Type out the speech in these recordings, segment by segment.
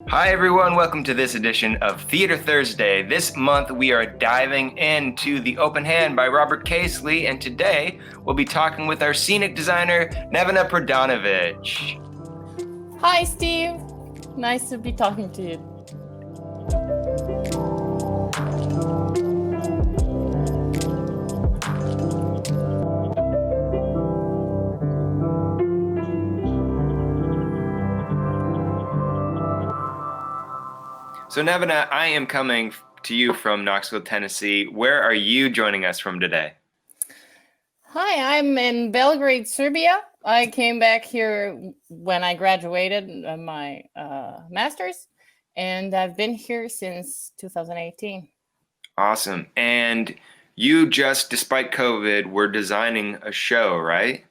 Hi everyone, welcome to this edition of Theater Thursday. This month we are diving into The Open Hand by Robert Casely, and today we'll be talking with our scenic designer, Nevena Prodanović. Hi Steve, nice to be talking to you. So Nevena, I am coming to you from Knoxville, Tennessee. Where are you joining us from today? Hi, I'm in Belgrade, Serbia. I came back here when I graduated my master's, and I've been here since 2018. Awesome. And you just, despite COVID, were designing a show, right?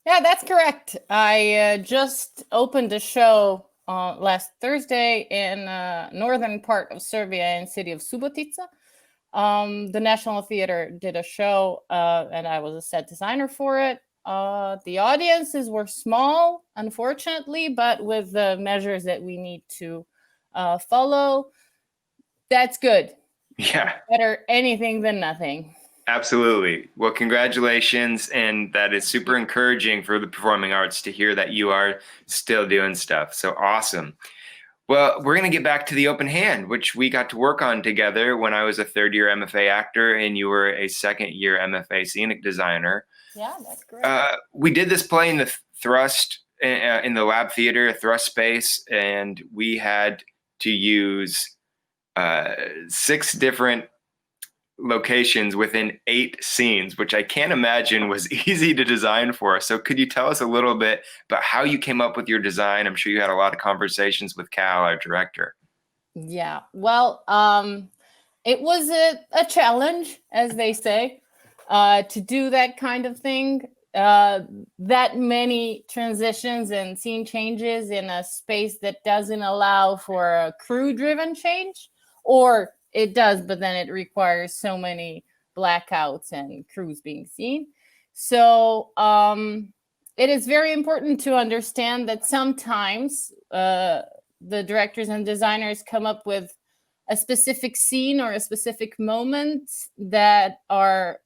Yeah, that's correct. I just opened a show last Thursday in northern part of Serbia in city of Subotica. The National Theater did a show and I was a set designer for it. The audiences were small, unfortunately, but with the measures that we need to follow, that's good. Yeah. Better anything than nothing. Absolutely. Well, congratulations. And that is super encouraging for the performing arts to hear that you are still doing stuff. So awesome. Well, we're going to get back to The Open Hand, which we got to work on together when I was a third-year MFA actor and you were a second-year MFA scenic designer. Yeah, that's great. We did this play in the Thrust, in the lab theater, Thrust space, and we had to use 6 different locations within 8 scenes, which I can't imagine was easy to design for us. So could you tell us a little bit about how you came up with your design? I'm sure you had a lot of conversations with Cal, our director. Yeah, well, it was a challenge, as they say, to do that kind of thing. That many transitions and scene changes in a space that doesn't allow for a crew-driven change, or it does, but then it requires so many blackouts and crews being seen. So it is very important to understand that sometimes the directors and designers come up with a specific scene or a specific moment that are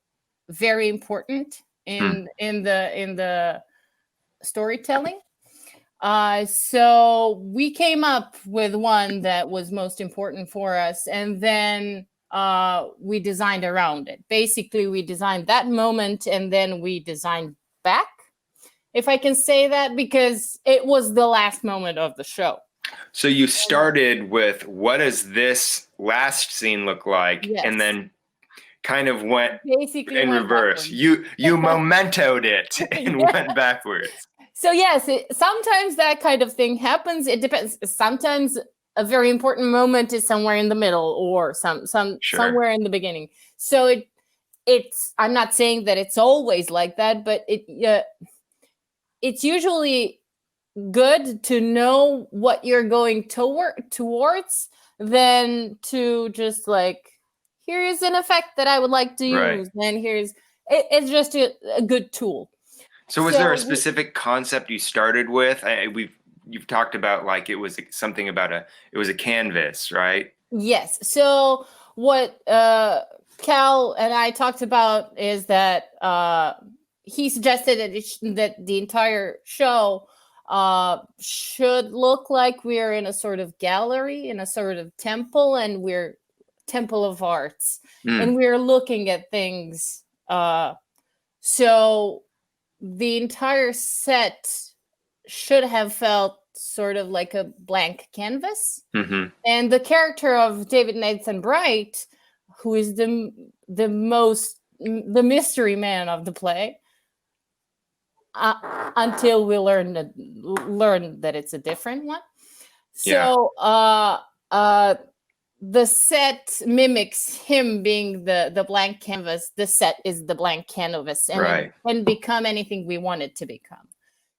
very important in the storytelling. So we came up with one that was most important for us, and then we designed around it. Basically, we designed that moment, and then we designed back, if I can say that, because it was the last moment of the show. So you started with, what does this last scene look like? Yes. And then kind of went basically in reverse. Backwards. You mementoed it and went backwards. So yes, sometimes that kind of thing happens. It depends. Sometimes a very important moment is somewhere in the middle or somewhere in the beginning. So it's I'm not saying that it's always like that, but it's usually good to know what you're going towards than to just like, here is an effect that I would like to use, and it's just a good tool. So was there a specific concept you started with? You've talked about like it was something about it was a canvas, right? Yes. So what Cal and I talked about is that he suggested that the entire show should look like we're in a sort of gallery, in a sort of temple, and we're temple of arts, and we're looking at things. So the entire set should have felt sort of like a blank canvas. Mm-hmm. And the character of David Nathan Bright, who is the mystery man of the play, until we learn that it's a different one. So the set mimics him being the blank canvas. The set is the blank canvas, and it can become anything we want it to become.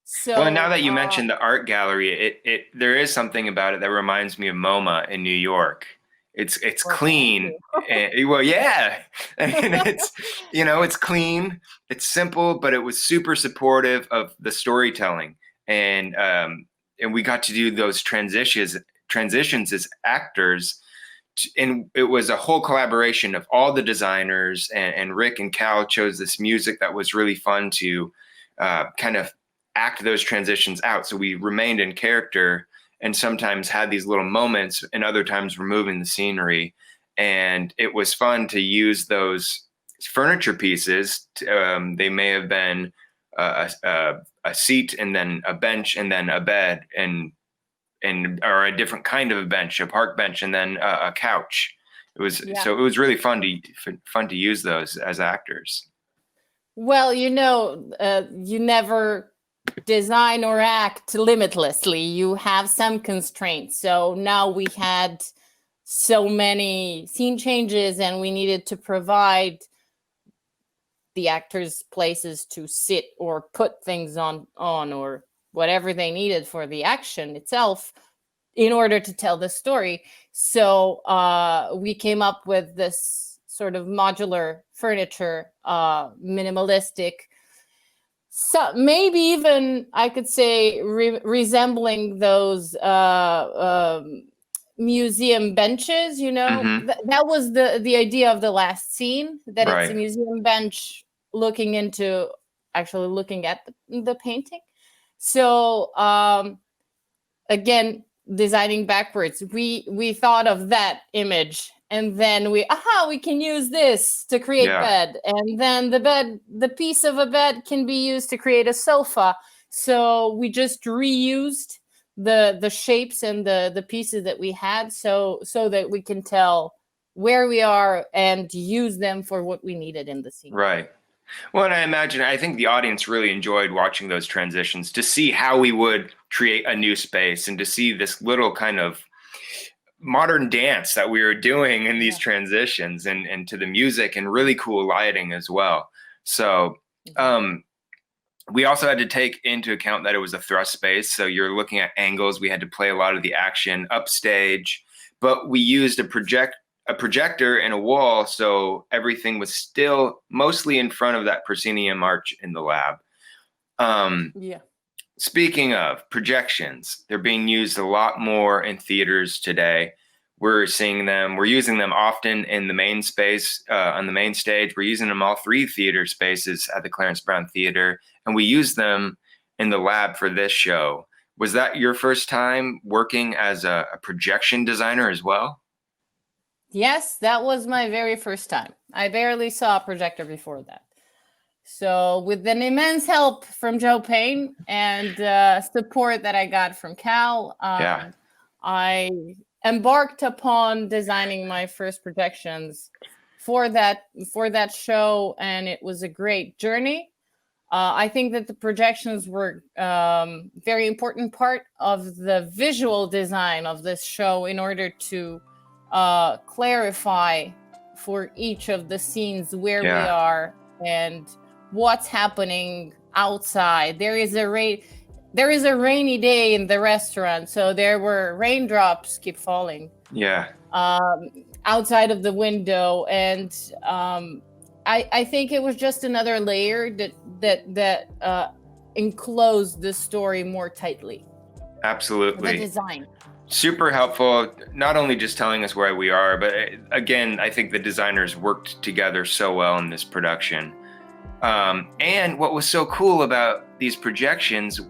So, well, now that you mentioned the art gallery, there is something about it that reminds me of MoMA in New York. It's clean. And, well, yeah, and it's clean. It's simple, but it was super supportive of the storytelling, and we got to do those transitions transitions as actors. And it was a whole collaboration of all the designers, and Rick and Cal chose this music that was really fun to kind of act those transitions out. So we remained in character and sometimes had these little moments, and other times were moving the scenery. And it was fun to use those furniture pieces. They may have been a seat, and then a bench, and then a bed, or a different kind of a bench, a park bench, and then a couch. So it was really fun to use those as actors. Well, you never design or act limitlessly. You have some constraints. So now we had so many scene changes, and we needed to provide the actors places to sit or put things on or whatever they needed for the action itself in order to tell the story. So we came up with this sort of modular furniture, minimalistic, so maybe even I could say resembling those museum benches, that was the idea of the last scene, that It's a museum bench looking at the painting. So again, designing backwards, we thought of that image, and then we can use this to create bed, and then the piece of a bed can be used to create a sofa. So we just reused the shapes and the pieces that we had, so that we can tell where we are and use them for what we needed in the scene. Right. Well, and I think the audience really enjoyed watching those transitions, to see how we would create a new space, and to see this little kind of modern dance that we were doing in these transitions, and to the music, and really cool lighting as well. So we also had to take into account that it was a thrust space. So you're looking at angles. We had to play a lot of the action upstage, but we used a projector and a wall, so everything was still mostly in front of that proscenium arch in the lab. Speaking of projections, they're being used a lot more in theaters today. We're using them often in the main space, on the main stage. We're using them all 3 theater spaces at the Clarence Brown Theater, and we use them in the lab for this show. Was that your first time working as a projection designer as well? Yes, that was my very first time. I barely saw a projector before that. So with an immense help from Joe Payne and support that I got from Cal, I embarked upon designing my first projections for that show, and it was a great journey. I think that the projections were very important part of the visual design of this show, in order to clarify for each of the scenes where we are and what's happening outside. There is a rainy day in the restaurant, so there were raindrops keep falling outside of the window, and I think it was just another layer that enclosed the story more tightly. Absolutely. The design. Super helpful, not only just telling us where we are, but again, I think the designers worked together so well in this production. And what was so cool about these projections,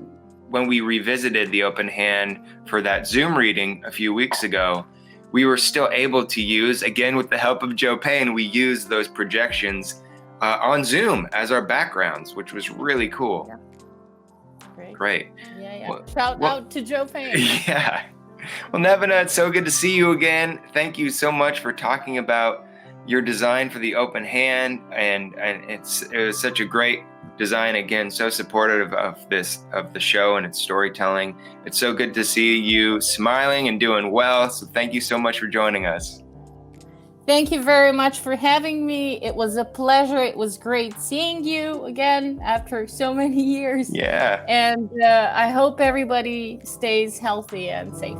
when we revisited the open hand for that Zoom reading a few weeks ago, we were still able to use, again with the help of Joe Payne, we used those projections on Zoom as our backgrounds, which was really cool. Great. Yeah. Well, Shout out to Joe Payne. Yeah. Well, Nevena, it's so good to see you again. Thank you so much for talking about your design for the open hand, and it was such a great design. Again, so supportive of the show and its storytelling. It's so good to see you smiling and doing well. So thank you so much for joining us. Thank you very much for having me. It was a pleasure. It was great seeing you again after so many years. Yeah. And I hope everybody stays healthy and safe.